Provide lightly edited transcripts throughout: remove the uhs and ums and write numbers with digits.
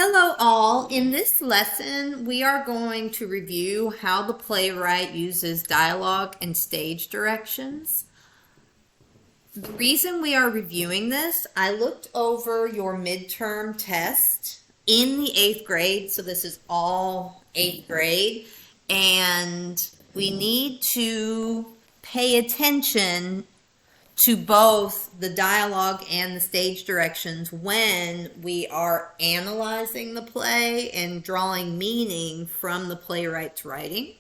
Hello all. In this lesson, we are going to review how the playwright uses dialogue and stage directions. The reason we are reviewing this, I looked over your midterm test in the 8th grade, so this is all 8th grade, and we need to pay attention to both the dialogue and the stage directions when we are analyzing the play and drawing meaning from the playwright's writing.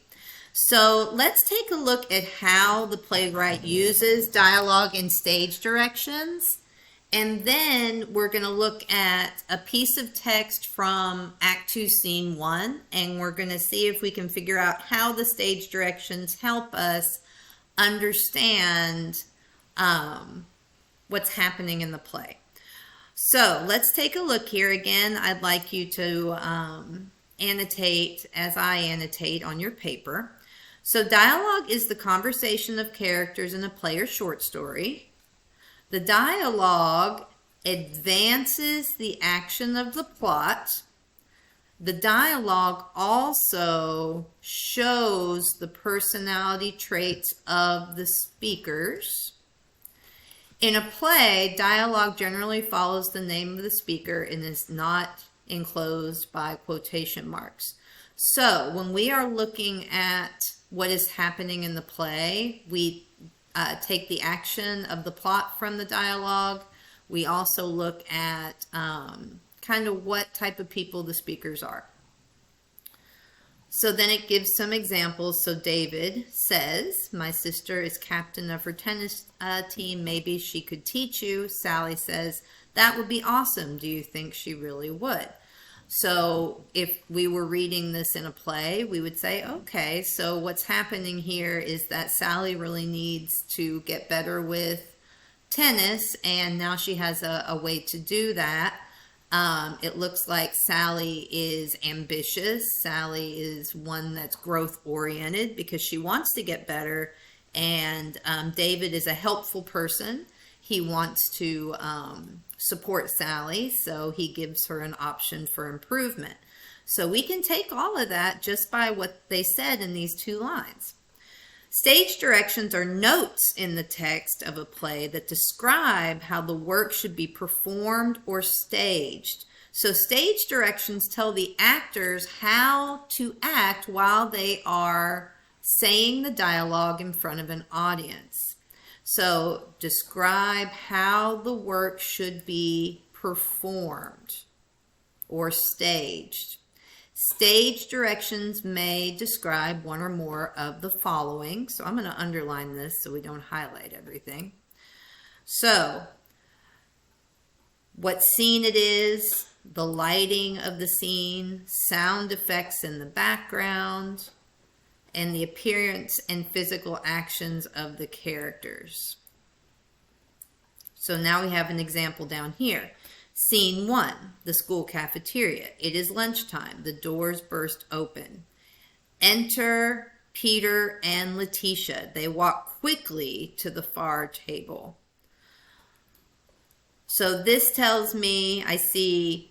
So let's take a look at how the playwright uses dialogue and stage directions. And then we're going to look at a piece of text from Act 2, Scene 1. And we're going to see if we can figure out how the stage directions help us understand what's happening in the play. So let's take a look here again. I'd like you to annotate as I annotate on your paper. So dialogue is the conversation of characters in a play or short story. The dialogue advances the action of the plot. The dialogue also shows the personality traits of the speakers. In a play, dialogue generally follows the name of the speaker and is not enclosed by quotation marks. So when we are looking at what is happening in the play, we take the action of the plot from the dialogue. We also look at kind of what type of people the speakers are. So then it gives some examples. So David says, "My sister is captain of her tennis team. Maybe she could teach you." Sally says, "That would be awesome. Do you think she really would?" So if we were reading this in a play, we would say, okay, so what's happening here is that Sally really needs to get better with tennis, and now she has a way to do that. It looks like Sally is ambitious. Sally is one that's growth-oriented because she wants to get better. And David is a helpful person. He wants to support Sally, so he gives her an option for improvement. So we can take all of that just by what they said in these two lines. Stage directions are notes in the text of a play that describe how the work should be performed or staged. So stage directions tell the actors how to act while they are saying the dialogue in front of an audience. So describe how the work should be performed or staged. Stage directions may describe one or more of the following. So I'm going to underline this so we don't highlight everything. So what scene it is, the lighting of the scene, sound effects in the background, and the appearance and physical actions of the characters. So now we have an example down here. Scene 1, the school cafeteria. It is lunchtime. The doors burst open. Enter Peter and Letitia. They walk quickly to the far table. So this tells me, I see,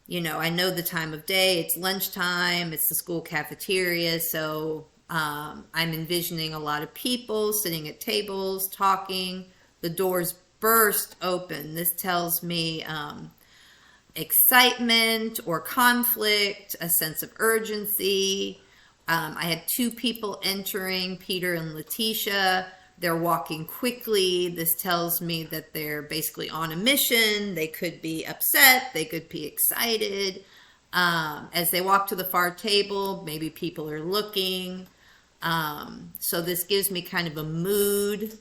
I know the time of day. It's lunchtime. It's the school cafeteria. So I'm envisioning a lot of people sitting at tables, talking. The doors burst open. This tells me excitement or conflict, a sense of urgency. I had two people entering, Peter and Letitia. They're walking quickly. This tells me that they're basically on a mission. They could be upset. They could be excited. As they walk to the far table, maybe people are looking. So this gives me kind of a mood.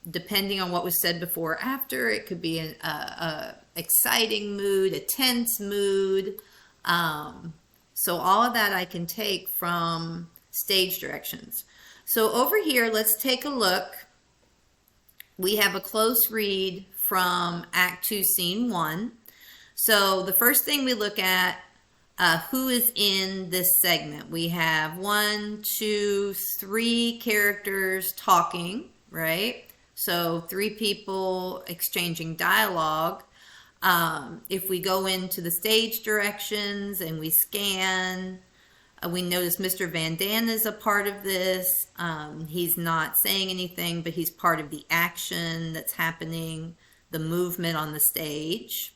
Depending on what was said before or after, it could be a exciting mood, a tense mood. So all of that I can take from stage directions. So over here, let's take a look. We have a close read from Act 2, Scene 1. So the first thing we look at, who is in this segment. We have 1, 2, 3 characters talking, right? So 3 people exchanging dialogue. If we go into the stage directions and we scan, we notice Mr. Van Daan is a part of this. He's not saying anything, but he's part of the action that's happening, the movement on the stage.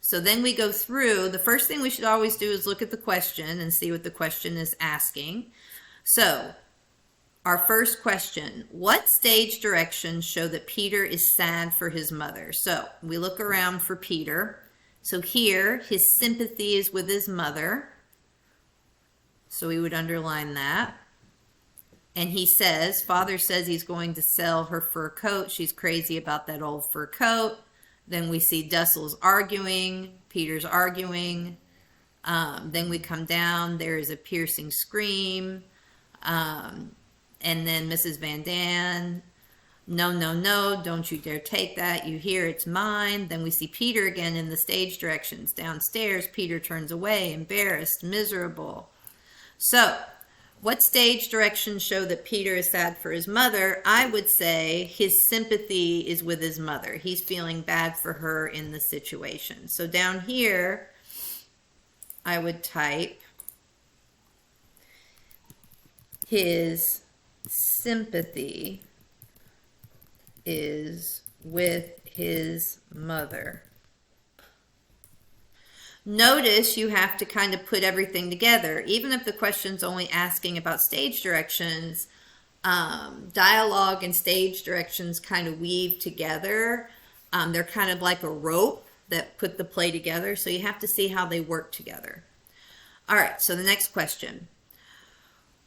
So then we go through. The first thing we should always do is look at the question and see what the question is asking. So our first question, what stage directions show that Peter is sad for his mother? So we look around for Peter. So here, his sympathy is with his mother. So we would underline that. And he says, Father says he's going to sell her fur coat. She's crazy about that old fur coat. Then we see Dussel's arguing. Peter's arguing. Then we come down. There is a piercing scream. And then Mrs. Van Daan, no, no, no, don't you dare take that. You hear it's mine. Then we see Peter again in the stage directions. Downstairs, Peter turns away, embarrassed, miserable. So, what stage directions show that Peter is sad for his mother? I would say his sympathy is with his mother. He's feeling bad for her in the situation. So down here, I would type his sympathy is with his mother. Notice you have to kind of put everything together. Even if the question's only asking about stage directions, dialogue and stage directions kind of weave together. They're kind of like a rope that put the play together, so you have to see how they work together. All right, so the next question.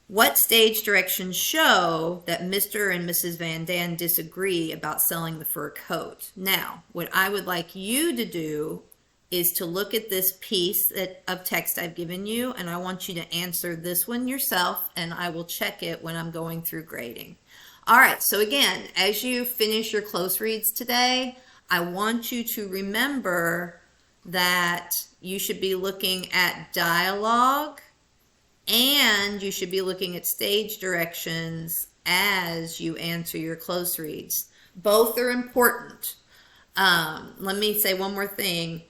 What stage directions show that Mr. and Mrs. Van Daan disagree about selling the fur coat? Now, what I would like you to do is to look at this piece of text I've given you, and I want you to answer this one yourself, and I will check it when I'm going through grading. All right, so again, as you finish your close reads today, I want you to remember that you should be looking at dialogue and you should be looking at stage directions as you answer your close reads. Both are important. Let me say one more thing.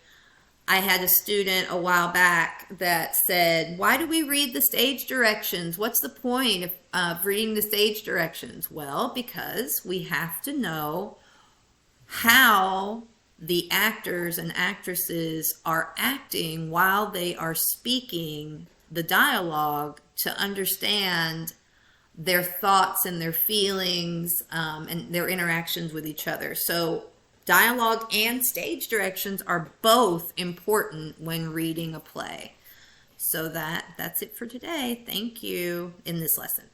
I had a student a while back that said, why do we read the stage directions? What's the point of reading the stage directions? Well, because we have to know how the actors and actresses are acting while they are speaking the dialogue to understand their thoughts and their feelings and their interactions with each other. So dialogue and stage directions are both important when reading a play. So that's it for today. Thank you in this lesson.